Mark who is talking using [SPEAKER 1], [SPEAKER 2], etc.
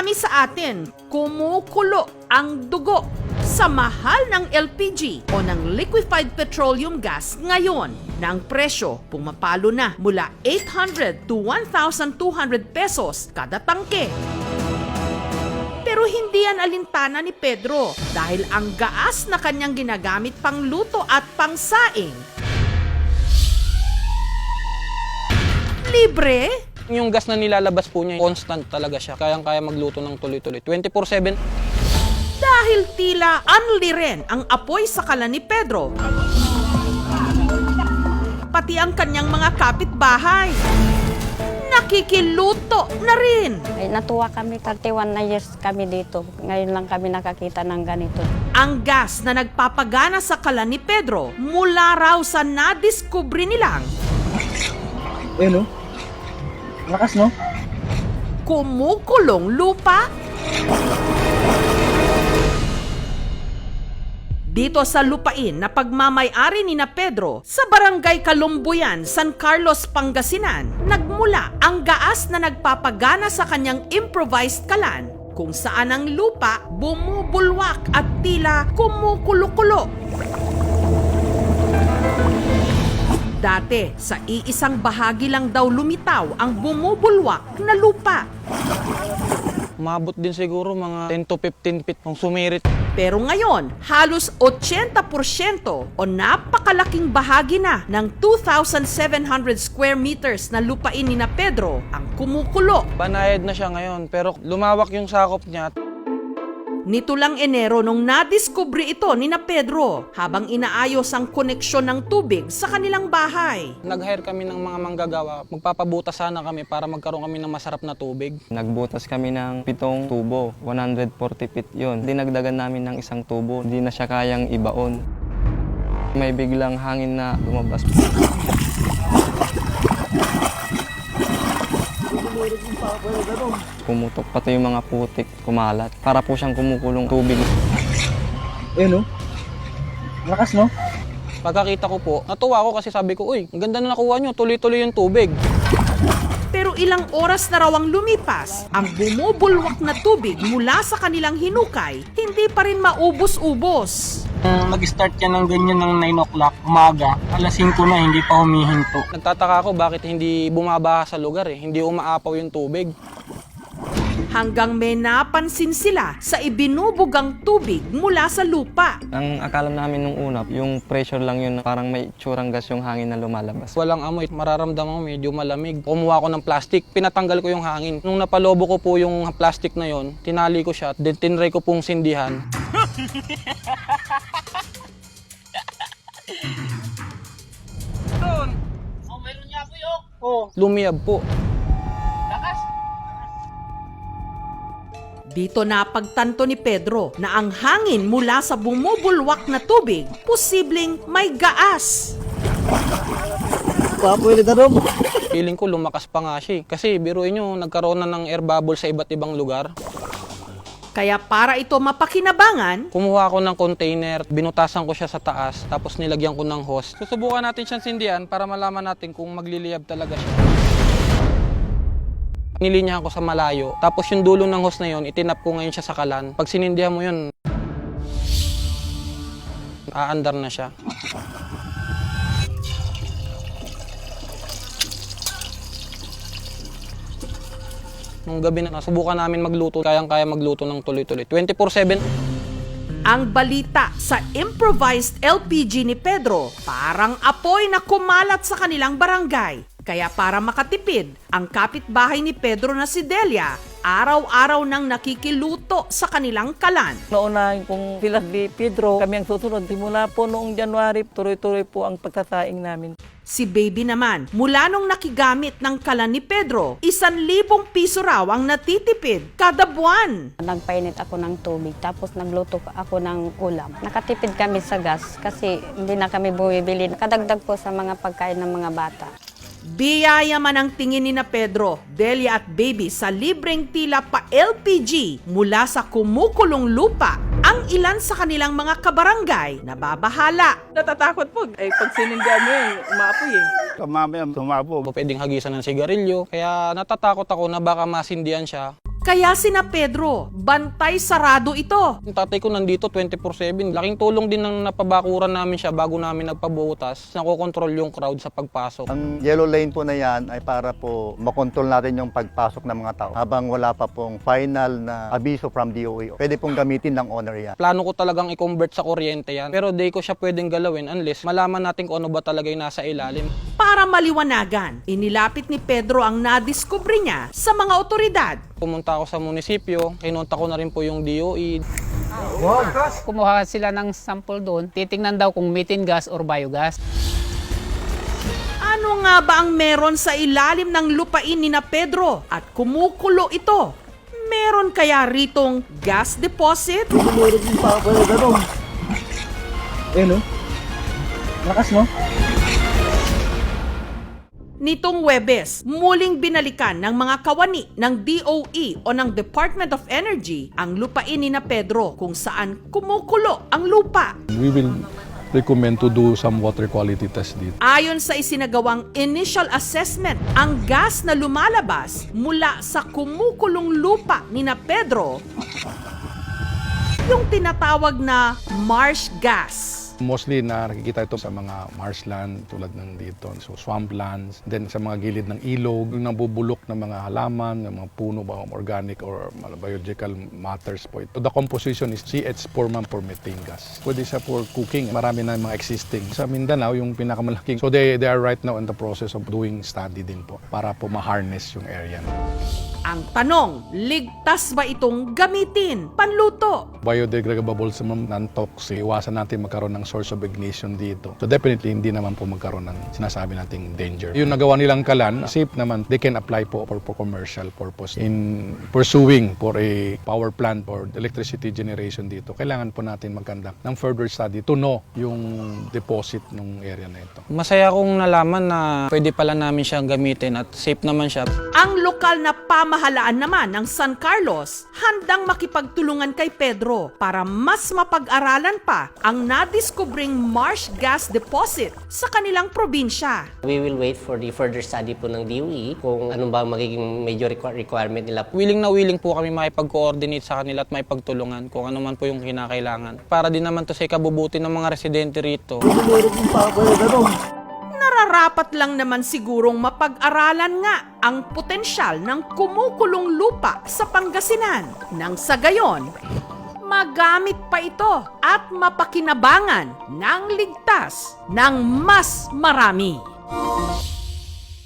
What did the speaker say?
[SPEAKER 1] marami sa atin, kumukulo ang dugo sa mahal ng LPG o ng liquefied petroleum gas ngayon na ang presyo pumapalo na mula 800 to 1,200 pesos kada tangke. Pero hindi yan alintana ni Pedro dahil ang gaas na kanyang ginagamit pang luto at pangsaing, libre.
[SPEAKER 2] Yung gas na nilalabas po niya, constant talaga siya. Kayang-kaya magluto ng tuloy-tuloy. 24/7.
[SPEAKER 1] Dahil tila unli rin ang apoy sa kalan ni Pedro. Pati ang kanyang mga kapitbahay nakikiluto na rin.
[SPEAKER 3] Ay, natuwa kami, 31 na years kami dito. Ngayon lang kami nakakita ng ganito.
[SPEAKER 1] Ang gas na nagpapagana sa kalan ni Pedro mula raw sa nadiskubre nilang
[SPEAKER 4] Ayun, no? Lakas, no?
[SPEAKER 1] kumukulong lupa. Dito sa lupain na pagmamay-ari ni na Pedro sa Barangay Kalumbuyan, San Carlos, Pangasinan, nagmula ang gaas na nagpapagana sa kanyang improvised kalan kung saan ang lupa bumubulwak at tila kumukulo-kulo. Dati, sa iisang bahagi lang daw lumitaw ang bumubulwak na lupa.
[SPEAKER 2] Umabot din siguro mga 10 to 15 feet kung sumirit.
[SPEAKER 1] Pero ngayon, halos 80% o napakalaking bahagi na ng 2,700 square meters na lupain ni na Pedro ang kumukulo.
[SPEAKER 2] Banayad na siya ngayon, pero lumawak yung sakop niya.
[SPEAKER 1] Nito lang Enero nung nadiskubre ito ni na Pedro habang inaayos ang koneksyon ng tubig sa kanilang bahay.
[SPEAKER 2] Nag-hire kami ng mga manggagawa. Magpapabutas sana kami para magkaroon kami ng masarap na tubig.
[SPEAKER 5] Nagbutas kami ng 7 tubo, 140 feet yun. Dinagdagan namin ng 1 tubo, hindi na siya kayang ibaon. May biglang hangin na lumabas. Pumutok pati yung mga putik, kumalat. Para po siyang kumukulong tubig.
[SPEAKER 4] Ayun, no? Lakas, no?
[SPEAKER 2] Pagkakita ko po, natuwa ako kasi sabi ko, uy, ang ganda na nakuha nyo, tuloy-tuloy yung tubig.
[SPEAKER 1] Pero ilang oras na raw ang lumipas, ang bumubulwak na tubig mula sa kanilang hinukay, hindi pa rin maubos-ubos.
[SPEAKER 6] Nag-start yan ng ganyan ng 9 o'clock umaga. Alas 5 na, hindi pa humihinto.
[SPEAKER 2] Nagtataka ako bakit hindi bumabaha sa lugar hindi umaapaw yung tubig.
[SPEAKER 1] Hanggang may napansin sila sa ibinubugang tubig mula sa lupa.
[SPEAKER 5] Ang akala namin nung una, yung pressure lang yun, parang may tsurang gas yung hangin na lumalabas.
[SPEAKER 2] Walang amoy, mararamdaman mo medyo malamig. Kumuha ko ng plastic, pinatanggal ko yung hangin. Nung napalobo ko po yung plastic na yon, tinali ko siya, then tinry ko pong sindihan.
[SPEAKER 6] Meron niya po yun.
[SPEAKER 2] Lumiyab po.
[SPEAKER 1] Dito napagtanto ni Pedro na ang hangin mula sa bumubulwak na tubig posibleng may gaas.
[SPEAKER 4] Papulit na rin.
[SPEAKER 2] Feeling ko lumakas pa nga siya. Kasi biruin nyo, nagkaroon na ng air bubble sa iba't ibang lugar.
[SPEAKER 1] Kaya para ito mapakinabangan,
[SPEAKER 2] Kumuha ko ng container, binutasan ko siya sa taas, tapos nilagyan ko ng hose. Susubukan natin siyang sindihan para malaman natin kung magliliyab talaga siya. Nilinyahan ko sa malayo, tapos yung dulo ng hose na yun, itinap ko ngayon siya sa kalan. Pag sinindihan mo yun, aandar na siya. Nung gabi na nasubukan namin magluto, kayang-kaya magluto ng tuloy-tuloy. 24/7.
[SPEAKER 1] ang balita sa improvised LPG ni Pedro parang apoy na kumalat sa kanilang barangay. Kaya para makatipid, ang kapitbahay ni Pedro na si Delia, araw-araw nang nakikiluto sa kanilang kalan.
[SPEAKER 7] Naunahin pong sila ni Pedro, kami ang susunod. Simula po noong January, tuloy-tuloy po ang pagsasaing namin.
[SPEAKER 1] Si Baby naman, mula nung nakigamit ng kalan ni Pedro, 1,000 piso raw ang natitipid kada buwan.
[SPEAKER 3] Nagpainit ako ng tubig, tapos nagluto ako ng ulam. Nakatipid kami sa gas kasi hindi na kami bumibili. Nakadagdag po sa mga pagkain ng mga bata.
[SPEAKER 1] Biyaya man ang tingin ni na Pedro, Delia at Baby sa libreng tila pa LPG mula sa kumukulong lupa, ang ilan sa kanilang mga kabarangay na babahala.
[SPEAKER 7] Natatakot po. Pag sinindihan mo yun, umaapoy
[SPEAKER 4] Mamaya sumabog.
[SPEAKER 2] Pwedeng hagisan ng sigarilyo, kaya natatakot ako na baka masindihan siya.
[SPEAKER 1] Kaya sina Pedro, bantay sarado ito.
[SPEAKER 2] Yung tatay ko nandito 24/7. Laking tulong din ng napabakuran namin siya bago namin nagpabutas. Nakokontrol yung crowd sa pagpasok.
[SPEAKER 8] Ang yellow lane po na yan ay para po makontrol natin yung pagpasok ng mga tao habang wala pa pong final na abiso from DOE. Pwede pong gamitin ng owner yan.
[SPEAKER 2] Plano ko talagang i-convert sa kuryente yan. Pero di ko siya pwedeng galawin unless malaman natin kung ano ba talaga yung nasa ilalim.
[SPEAKER 1] Para maliwanagan, inilapit ni Pedro ang nadiskubre niya sa mga otoridad.
[SPEAKER 2] Pumunta ako sa munisipyo, kinontak ko na rin po yung DOE.
[SPEAKER 9] Kumuha sila ng sample doon, titingnan daw kung methane gas or biogas.
[SPEAKER 1] Ano nga ba ang meron sa ilalim ng lupain ni na Pedro at kumukulo ito? Meron kaya ritong gas deposit?
[SPEAKER 4] Ayun, oh. Lakas, no?
[SPEAKER 1] Nitong Huwebes, muling binalikan ng mga kawani ng DOE o ng Department of Energy ang lupain ni na Pedro kung saan kumukulo ang lupa.
[SPEAKER 10] We will recommend to do some water quality test dito.
[SPEAKER 1] Ayon sa isinagawang initial assessment, ang gas na lumalabas mula sa kumukulong lupa ni na Pedro, yung tinatawag na marsh gas.
[SPEAKER 10] Mostly nakikita ito sa mga marshland tulad ng dito, so swamplands, then sa mga gilid ng ilog, yung nabubulok ng mga halaman, ng mga puno ba, organic or biological matters po ito. The composition is CH4 for methane gas. Pwede siya for cooking. Marami na mga existing. Sa Mindanao, yung pinakamalaking. So they are right now in the process of doing study din po para po ma-harness yung area.
[SPEAKER 1] Ang tanong, ligtas ba itong gamitin? Panluto?
[SPEAKER 10] Biodegradable sa non-toxic. Iwasan natin magkaroon ng source of ignition dito. So definitely hindi naman po magkaroon ng sinasabi nating danger. Yung nagawa nilang kalan, safe naman, they can apply po for commercial purpose. In pursuing for a power plant or electricity generation dito, kailangan po natin mag-conduct ng further study to know yung deposit ng area na ito.
[SPEAKER 2] Masaya akong nalaman na pwede pala namin siyang gamitin at safe naman siya.
[SPEAKER 1] Ang lokal na pamahalaan naman ng San Carlos handang makipagtulungan kay Pedro para mas mapag-aralan pa ang nadiskubring marsh gas deposit sa kanilang probinsya.
[SPEAKER 11] We will wait for the further study po ng DOE kung ano ba magiging major requirement nila.
[SPEAKER 2] Willing na willing po kami makipag-coordinate sa kanila at makipagtulungan kung ano man po yung kinakailangan. Para din naman to sa ikabubuti ng mga residente rito.
[SPEAKER 1] Nararapat lang naman sigurong mapag-aralan nga ang potensyal ng kumukulong lupa sa Pangasinan. Nang sa gayon, magamit pa ito at mapakinabangan ng ligtas ng mas marami.